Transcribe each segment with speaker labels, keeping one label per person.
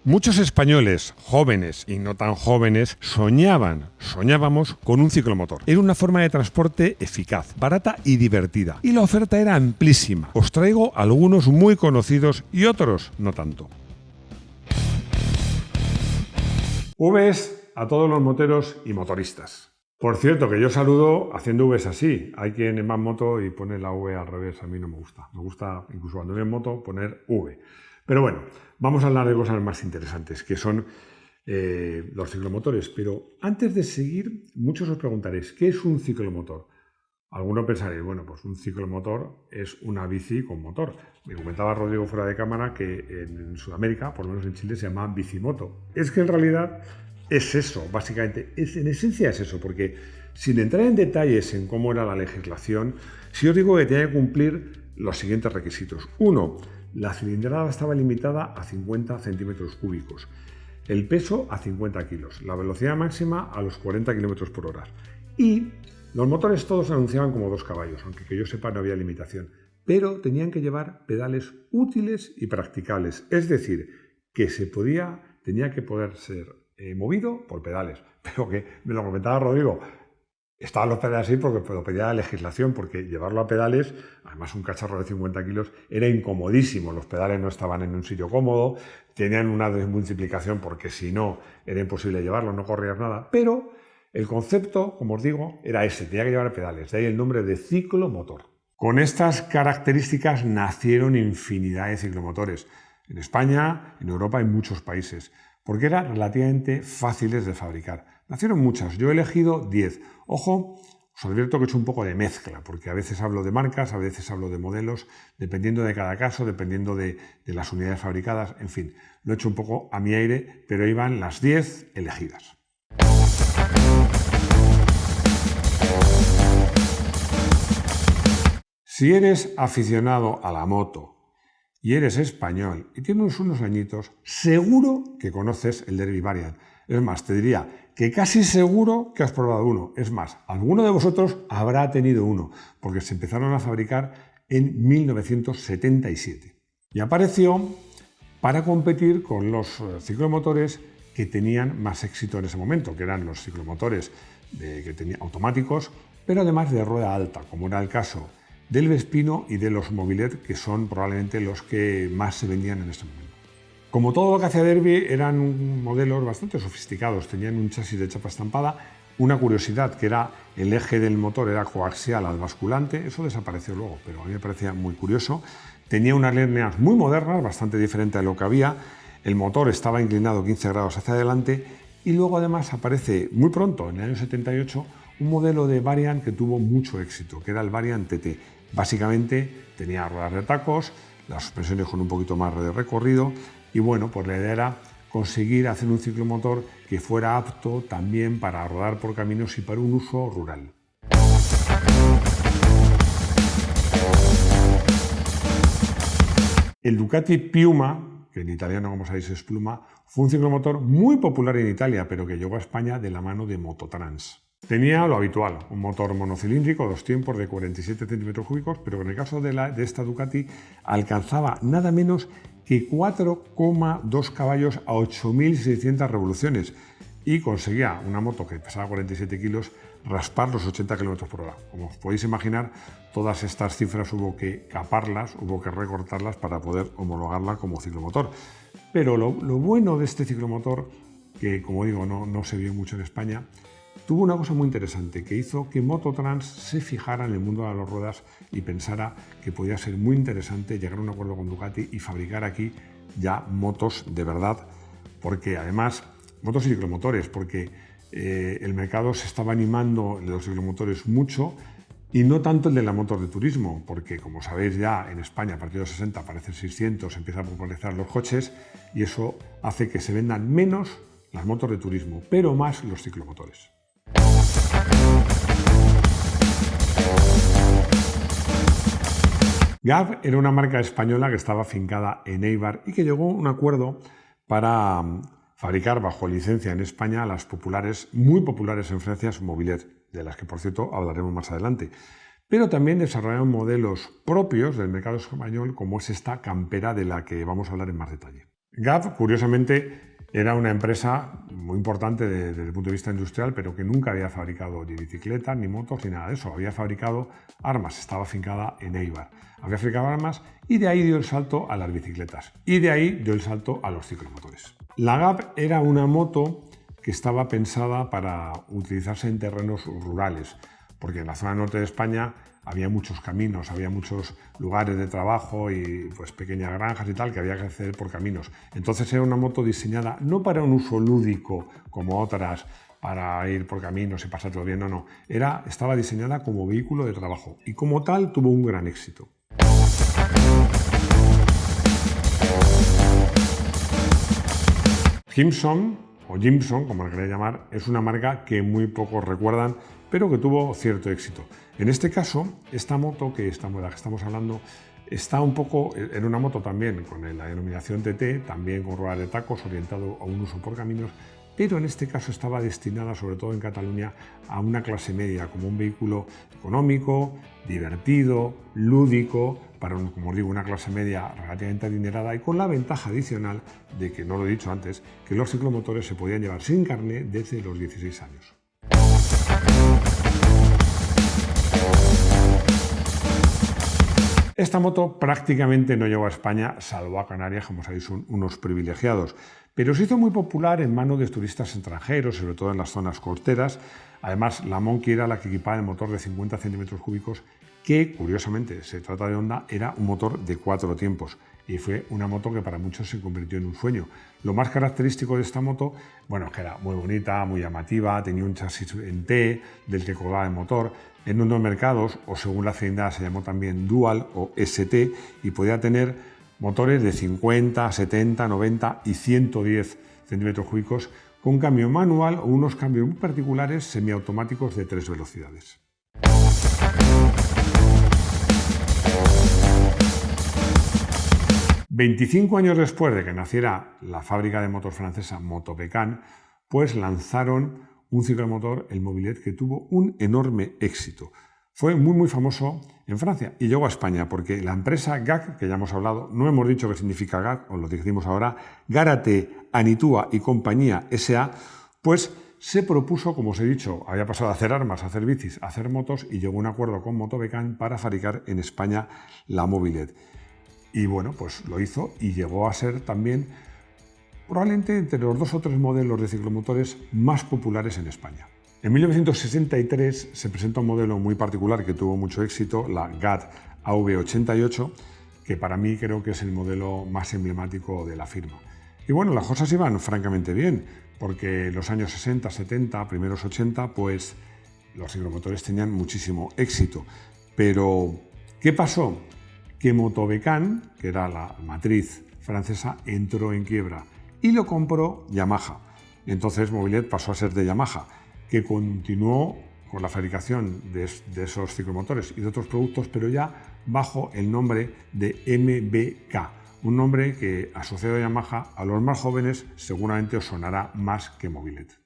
Speaker 1: Muchos españoles, jóvenes y no tan jóvenes, soñábamos con un ciclomotor. Era una forma de transporte eficaz, barata y divertida. Y la oferta era amplísima. Os traigo algunos muy conocidos y otros no tanto. Vs a todos los moteros y motoristas. Por cierto, que yo saludo haciendo Vs así. Hay quien va en moto y pone la V al revés. A mí no me gusta. Me gusta, incluso cuando voy en moto, poner V. Pero bueno, vamos a hablar de cosas más interesantes, que son los ciclomotores. Pero antes de seguir, muchos os preguntaréis, ¿qué es un ciclomotor? Algunos pensaréis, bueno, pues un ciclomotor es una bici con motor. Me comentaba Rodrigo fuera de cámara que en Sudamérica, por lo menos en Chile, se llama bicimoto. Es que en realidad es eso, básicamente. En esencia es eso, porque sin entrar en detalles en cómo era la legislación, si os digo que tenía que cumplir los siguientes requisitos. 1. La cilindrada estaba limitada a 50 centímetros cúbicos, el peso a 50 kilos, la velocidad máxima a los 40 kilómetros por hora. Y los motores todos se anunciaban como 2 caballos, aunque que yo sepa no había limitación, pero tenían que llevar pedales útiles y practicables, es decir, que tenía que poder ser movido por pedales. Pero que me lo comentaba Rodrigo, estaban los pedales así porque lo pedía la legislación, porque llevarlo a pedales, además un cacharro de 50 kilos, era incomodísimo. Los pedales no estaban en un sitio cómodo, tenían una desmultiplicación porque si no era imposible llevarlo, no corrías nada. Pero el concepto, como os digo, era ese, tenía que llevar pedales, de ahí el nombre de ciclomotor. Con estas características nacieron infinidad de ciclomotores. En España, en Europa, en muchos países, porque eran relativamente fáciles de fabricar. Nacieron muchas, yo he elegido 10. Ojo, os advierto que he hecho un poco de mezcla, porque a veces hablo de marcas, a veces hablo de modelos, dependiendo de cada caso, dependiendo de las unidades fabricadas, en fin, lo he hecho un poco a mi aire, pero ahí van las 10 elegidas. Si eres aficionado a la moto y eres español y tienes unos añitos, seguro que conoces el Derby Variant. Es más, te diría que casi seguro que has probado uno. Es más, alguno de vosotros habrá tenido uno, porque se empezaron a fabricar en 1977. Y apareció para competir con los ciclomotores que tenían más éxito en ese momento, que eran los ciclomotores automáticos, pero además de rueda alta, como era el caso del Vespino y de los Mobilet, que son probablemente los que más se vendían en ese momento. Como todo lo que hacía Derby, eran modelos bastante sofisticados, tenían un chasis de chapa estampada. Una curiosidad, que era el eje del motor era coaxial al basculante, eso desapareció luego, pero a mí me parecía muy curioso. Tenía unas líneas muy modernas, bastante diferente a lo que había. El motor estaba inclinado 15 grados hacia adelante y luego además aparece muy pronto, en el año 78, un modelo de Variant que tuvo mucho éxito, que era el Variant TT. Básicamente tenía ruedas de tacos, las suspensiones con un poquito más de recorrido y bueno, pues la idea era conseguir hacer un ciclomotor que fuera apto también para rodar por caminos y para un uso rural. El Ducati Piuma, que en italiano como sabéis es pluma, fue un ciclomotor muy popular en Italia, pero que llegó a España de la mano de Mototrans. Tenía lo habitual, un motor monocilíndrico, 2 tiempos de 47 centímetros cúbicos, pero en el caso de esta Ducati alcanzaba nada menos que 4,2 caballos a 8.600 revoluciones y conseguía una moto que pesaba 47 kilos raspar los 80 kilómetros por hora. Como os podéis imaginar, todas estas cifras hubo que caparlas, hubo que recortarlas para poder homologarla como ciclomotor. Pero lo bueno de este ciclomotor, que como digo no se vio mucho en España, tuvo una cosa muy interesante que hizo que Mototrans se fijara en el mundo de las ruedas y pensara que podía ser muy interesante llegar a un acuerdo con Ducati y fabricar aquí ya motos de verdad, porque además, motos y ciclomotores, porque el mercado se estaba animando en los ciclomotores mucho y no tanto el de la moto de turismo, porque como sabéis ya en España a partir de los 60 aparecen 600, empiezan a popularizar los coches y eso hace que se vendan menos las motos de turismo, pero más los ciclomotores. GAV era una marca española que estaba afincada en Eibar y que llegó a un acuerdo para fabricar bajo licencia en España las populares, muy populares en Francia, Mobilet, de las que por cierto hablaremos más adelante. Pero también desarrollaron modelos propios del mercado español como es esta campera de la que vamos a hablar en más detalle. GAP, curiosamente, era una empresa muy importante desde el punto de vista industrial, pero que nunca había fabricado ni bicicletas, ni motos, ni nada de eso. Había fabricado armas, estaba afincada en Éibar. Había fabricado armas y de ahí dio el salto a las bicicletas. Y de ahí dio el salto a los ciclomotores. La GAP era una moto que estaba pensada para utilizarse en terrenos rurales, porque en la zona norte de España había muchos caminos, había muchos lugares de trabajo y pues pequeñas granjas y tal que había que acceder por caminos. Entonces era una moto diseñada no para un uso lúdico como otras, para ir por caminos y pasártelo bien, no. Estaba diseñada como vehículo de trabajo y como tal tuvo un gran éxito. Gimson, o Gimson, como le queréis llamar, es una marca que muy pocos recuerdan, pero que tuvo cierto éxito. En este caso, esta moto de la que estamos hablando está un poco en una moto también con la denominación TT, también con ruedas de tacos, orientado a un uso por caminos, pero en este caso estaba destinada, sobre todo en Cataluña, a una clase media, como un vehículo económico, divertido, lúdico, para, como os digo, una clase media relativamente adinerada y con la ventaja adicional de que, no lo he dicho antes, que los ciclomotores se podían llevar sin carné desde los 16 años. Esta moto prácticamente no llegó a España, salvo a Canarias, como sabéis, son unos privilegiados, pero se hizo muy popular en manos de turistas extranjeros, sobre todo en las zonas costeras. Además, la Monkey era la que equipaba el motor de 50 centímetros cúbicos, que, curiosamente, se trata de Honda, era un motor de 4 tiempos. Y fue una moto que para muchos se convirtió en un sueño. Lo más característico de esta moto, bueno, que era muy bonita, muy llamativa, tenía un chasis en T del que colgaba el motor. En unos mercados, o según la cilindrada, se llamó también Dual o ST y podía tener motores de 50, 70, 90 y 110 centímetros cúbicos con cambio manual o unos cambios muy particulares semiautomáticos de 3 velocidades. «25 años después de que naciera la fábrica de motos francesa Motopécan, pues lanzaron un ciclomotor, el Mobilet, que tuvo un enorme éxito. Fue muy famoso en Francia y llegó a España porque la empresa GAC, que ya hemos hablado, no hemos dicho qué significa GAC, os lo decimos ahora, Gárate, Anitua y Compañía S.A., pues se propuso, como os he dicho, había pasado a hacer armas, a hacer bicis, a hacer motos y llegó a un acuerdo con Motopécan para fabricar en España la Mobilet. Y bueno, pues lo hizo y llegó a ser también probablemente entre los 2 o 3 modelos de ciclomotores más populares en España. En 1963 se presenta un modelo muy particular que tuvo mucho éxito, la GAT AV88, que para mí creo que es el modelo más emblemático de la firma. Y bueno, las cosas iban francamente bien, porque en los años 60, 70, primeros 80, pues los ciclomotores tenían muchísimo éxito. Pero, ¿qué pasó? Que Motopécan, que era la matriz francesa, entró en quiebra y lo compró Yamaha. Entonces Mobilet pasó a ser de Yamaha, que continuó con la fabricación de esos ciclomotores y de otros productos, pero ya bajo el nombre de MBK, un nombre que asociado a Yamaha a los más jóvenes seguramente os sonará más que Mobilet.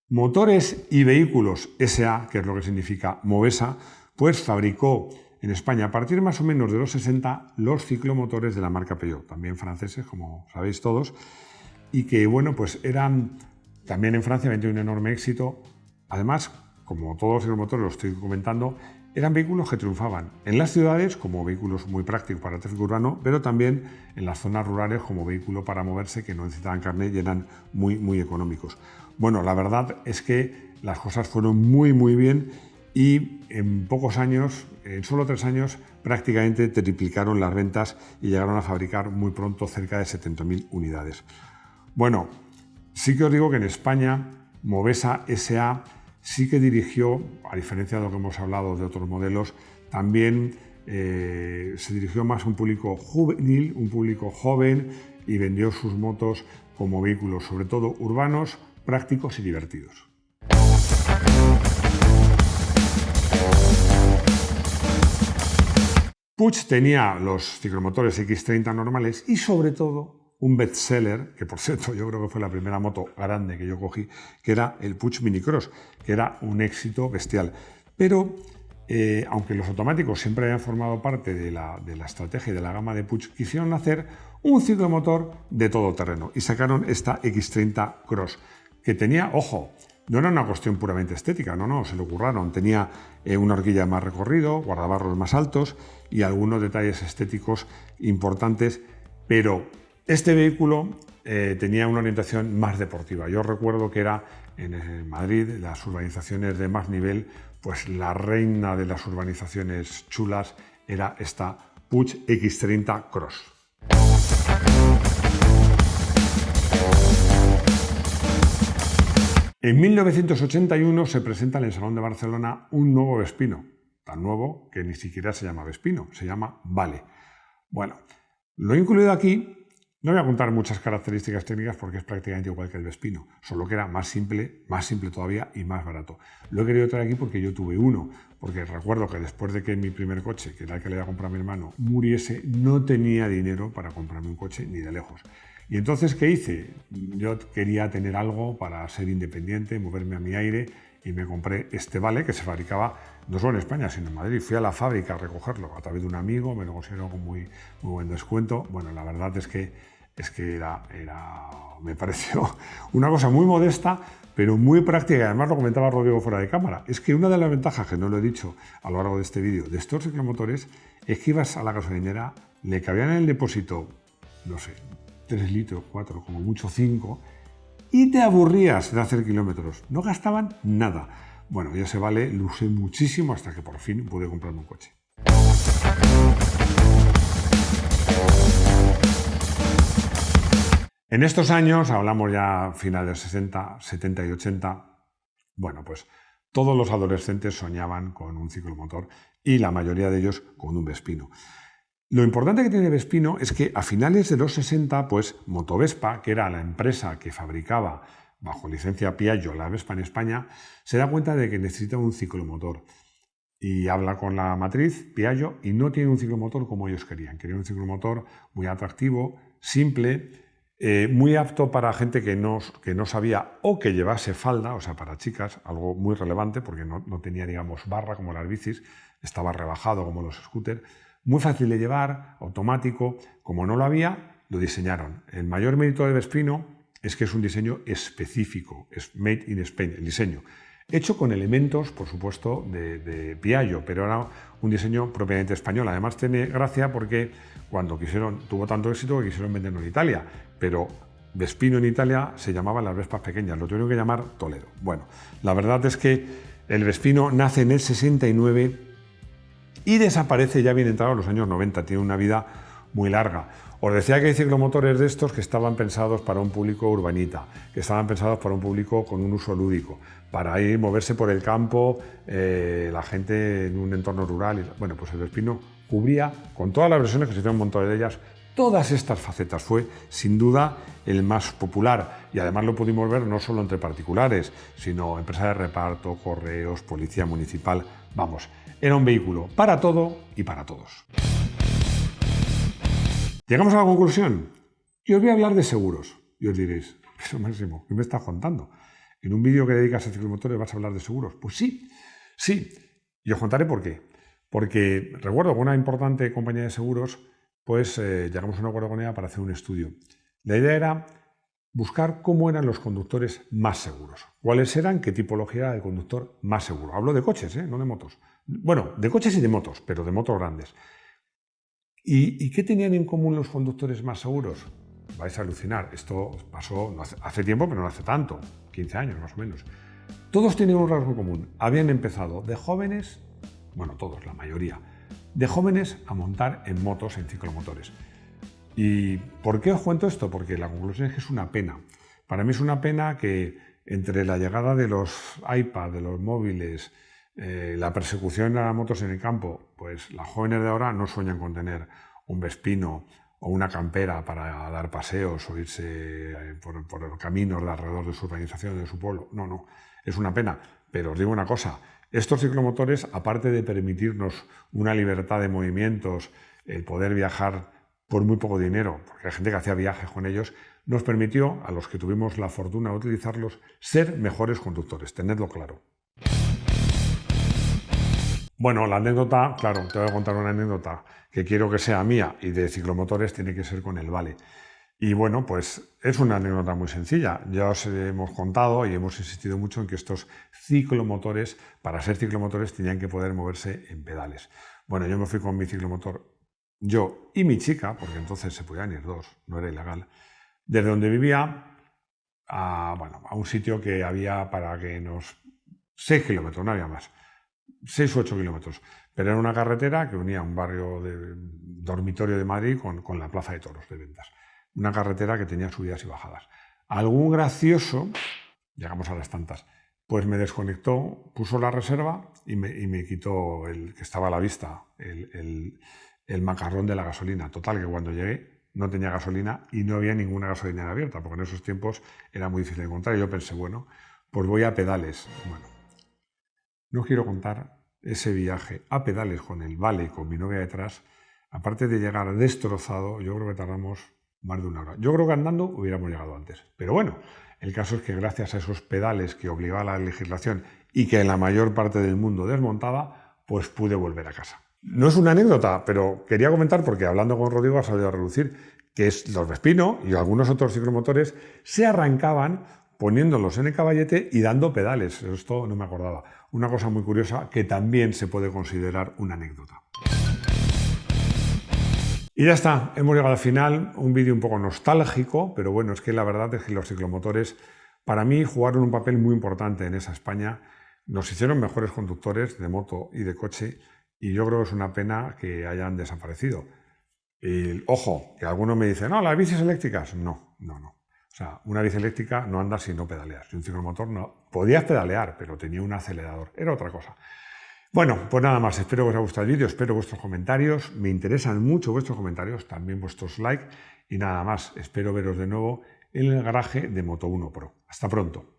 Speaker 1: Motores y Vehículos S.A., que es lo que significa Movesa, pues fabricó en España a partir más o menos de los 60 los ciclomotores de la marca Peugeot, también franceses, como sabéis todos, y que bueno, pues eran también en Francia, habían tenido un enorme éxito. Además, como todos los ciclomotores, lo estoy comentando, eran vehículos que triunfaban en las ciudades como vehículos muy prácticos para el tráfico urbano, pero también en las zonas rurales como vehículo para moverse que no necesitaban carné y eran muy económicos. Bueno, la verdad es que las cosas fueron muy bien y en pocos años, en solo 3 años, prácticamente triplicaron las ventas y llegaron a fabricar muy pronto cerca de 70.000 unidades. Bueno, sí que os digo que en España Movesa S.A. sí que dirigió, a diferencia de lo que hemos hablado de otros modelos, también se dirigió más a un público juvenil, un público joven, y vendió sus motos como vehículos, sobre todo urbanos, prácticos y divertidos. Puig tenía los ciclomotores X30 normales y sobre todo un bestseller, que por cierto yo creo que fue la primera moto grande que yo cogí, que era el Puig Minicross, que era un éxito bestial. Pero aunque los automáticos siempre habían formado parte de la estrategia y de la gama de Puig, quisieron hacer un ciclomotor de todoterreno y sacaron esta X30 Cross, que tenía, ojo, no era una cuestión puramente estética, no, se lo curraron. Tenía una horquilla de más recorrido, guardabarros más altos y algunos detalles estéticos importantes, pero este vehículo tenía una orientación más deportiva. Yo recuerdo que era en Madrid, las urbanizaciones de más nivel, pues la reina de las urbanizaciones chulas era esta Puig X30 Cross. En 1981 se presenta en el Salón de Barcelona un nuevo Vespino, tan nuevo que ni siquiera se llama Vespino, se llama Vale. Bueno, lo he incluido aquí, no voy a contar muchas características técnicas porque es prácticamente igual que el Vespino, solo que era más simple todavía y más barato. Lo he querido traer aquí porque yo tuve uno, porque recuerdo que después de que mi primer coche, que era el que le iba a comprar a mi hermano, muriese, no tenía dinero para comprarme un coche ni de lejos. Y entonces, ¿qué hice? Yo quería tener algo para ser independiente, moverme a mi aire, y me compré este Vale, que se fabricaba no solo en España, sino en Madrid. Fui a la fábrica a recogerlo a través de un amigo, me lo consiguieron con muy buen descuento. Bueno, la verdad es que me pareció una cosa muy modesta, pero muy práctica. Y además lo comentaba Rodrigo fuera de cámara. Es que una de las ventajas, que no lo he dicho a lo largo de este vídeo, de estos ciclomotores, es que ibas a la gasolinera, le cabían en el depósito, no sé, 3 litros, 4, como mucho 5, y te aburrías de hacer kilómetros. No gastaban nada. Bueno, ya se Vale, lo usé muchísimo hasta que por fin pude comprarme un coche. En estos años, hablamos ya finales 60, 70 y 80, bueno, pues todos los adolescentes soñaban con un ciclomotor y la mayoría de ellos con un Vespino. Lo importante que tiene Vespino es que a finales de los 60, pues Motovespa, que era la empresa que fabricaba bajo licencia Piaggio la Vespa en España, se da cuenta de que necesita un ciclomotor. Y habla con la matriz Piaggio y no tiene un ciclomotor como ellos querían. Querían un ciclomotor muy atractivo, simple, muy apto para gente que no sabía o que llevase falda, o sea, para chicas, algo muy relevante porque no tenía, digamos, barra como las bicis, estaba rebajado como los scooters. Muy fácil de llevar, automático. Como no lo había, lo diseñaron. El mayor mérito de Vespino es que es un diseño específico, es made in Spain, el diseño. Hecho con elementos, por supuesto, de Piaggio, pero era un diseño propiamente español. Además tiene gracia porque cuando tuvo tanto éxito que quisieron venderlo en Italia, pero Vespino en Italia se llamaban las Vespas pequeñas, lo tuvieron que llamar Toledo. Bueno, la verdad es que el Vespino nace en el 69 y desaparece ya bien entrados los años 90, tiene una vida muy larga. Os decía que hay ciclomotores de estos que estaban pensados para un público urbanita, que estaban pensados para un público con un uso lúdico, para ir moverse por el campo, la gente en un entorno rural. Bueno, pues el Vespino cubría, con todas las versiones que se hicieron un montón de ellas, todas estas facetas. Fue, sin duda, el más popular. Y además lo pudimos ver no solo entre particulares, sino empresas de reparto, correos, policía municipal. Vamos, era un vehículo para todo y para todos. Llegamos a la conclusión. Yo os voy a hablar de seguros. Y os diréis, pero Máximo, ¿qué me estás contando? ¿En un vídeo que dedicas a ciclomotores vas a hablar de seguros? Pues sí. Y os contaré por qué. Porque recuerdo que una importante compañía de seguros, pues llegamos a un acuerdo con ella para hacer un estudio. La idea era buscar cómo eran los conductores más seguros. ¿Cuáles eran? ¿Qué tipología era de conductor más seguro? Hablo de coches, no de motos. Bueno, de coches y de motos, pero de motos grandes. ¿Y qué tenían en común los conductores más seguros? Vais a alucinar. Esto pasó hace tiempo, pero no hace tanto. 15 años más o menos. Todos tenían un rasgo común. Habían empezado de jóvenes, bueno, todos, la mayoría, de jóvenes a montar en motos, en ciclomotores. ¿Y por qué os cuento esto? Porque la conclusión es que es una pena. Para mí es una pena que entre la llegada de los iPad, de los móviles, la persecución a las motos en el campo, pues las jóvenes de ahora no sueñan con tener un Vespino o una campera para dar paseos o irse por los caminos de alrededor de su organización, de su pueblo. No, es una pena. Pero os digo una cosa, estos ciclomotores, aparte de permitirnos una libertad de movimientos, el poder viajar por muy poco dinero, porque hay gente que hacía viajes con ellos, nos permitió, a los que tuvimos la fortuna de utilizarlos, ser mejores conductores, tenedlo claro. Bueno, la anécdota, claro, te voy a contar una anécdota que quiero que sea mía y de ciclomotores, tiene que ser con el Vale. Y bueno, pues es una anécdota muy sencilla. Ya os hemos contado y hemos insistido mucho en que estos ciclomotores, para ser ciclomotores, tenían que poder moverse en pedales. Bueno, yo me fui con mi ciclomotor, yo y mi chica, porque entonces se podían ir dos, no era ilegal, desde donde vivía a un sitio que había para que nos... 6 kilómetros, no había más. 6 u 8 kilómetros. Pero era una carretera que unía un barrio de dormitorio de Madrid con la Plaza de Toros de Ventas. Una carretera que tenía subidas y bajadas. Algún gracioso, llegamos a las tantas, pues me desconectó, puso la reserva y me quitó el que estaba a la vista, el macarrón de la gasolina. Total, que cuando llegué no tenía gasolina y no había ninguna gasolinera abierta, porque en esos tiempos era muy difícil de encontrar. Y yo pensé, bueno, pues voy a pedales. Bueno, no quiero contar ese viaje a pedales con el Vale, con mi novia detrás. Aparte de llegar destrozado, yo creo que tardamos más de 1 hora. Yo creo que andando hubiéramos llegado antes. Pero bueno, el caso es que gracias a esos pedales que obligaba la legislación y que en la mayor parte del mundo desmontaba, pues pude volver a casa. No es una anécdota, pero quería comentar porque hablando con Rodrigo ha salido a relucir que los Vespino y algunos otros ciclomotores se arrancaban poniéndolos en el caballete y dando pedales. Esto no me acordaba. Una cosa muy curiosa que también se puede considerar una anécdota. Y ya está, hemos llegado al final, un vídeo un poco nostálgico, pero bueno, es que la verdad es que los ciclomotores para mí jugaron un papel muy importante en esa España, nos hicieron mejores conductores de moto y de coche y yo creo que es una pena que hayan desaparecido. Y, ojo, que algunos me dicen, no, las bicis eléctricas, no. O sea, una bici eléctrica no anda si no pedaleas, y un ciclomotor no. Podías pedalear, pero tenía un acelerador, era otra cosa. Bueno, pues nada más, espero que os haya gustado el vídeo, espero vuestros comentarios, me interesan mucho vuestros comentarios, también vuestros likes y nada más, espero veros de nuevo en el garaje de Moto1 Pro. Hasta pronto.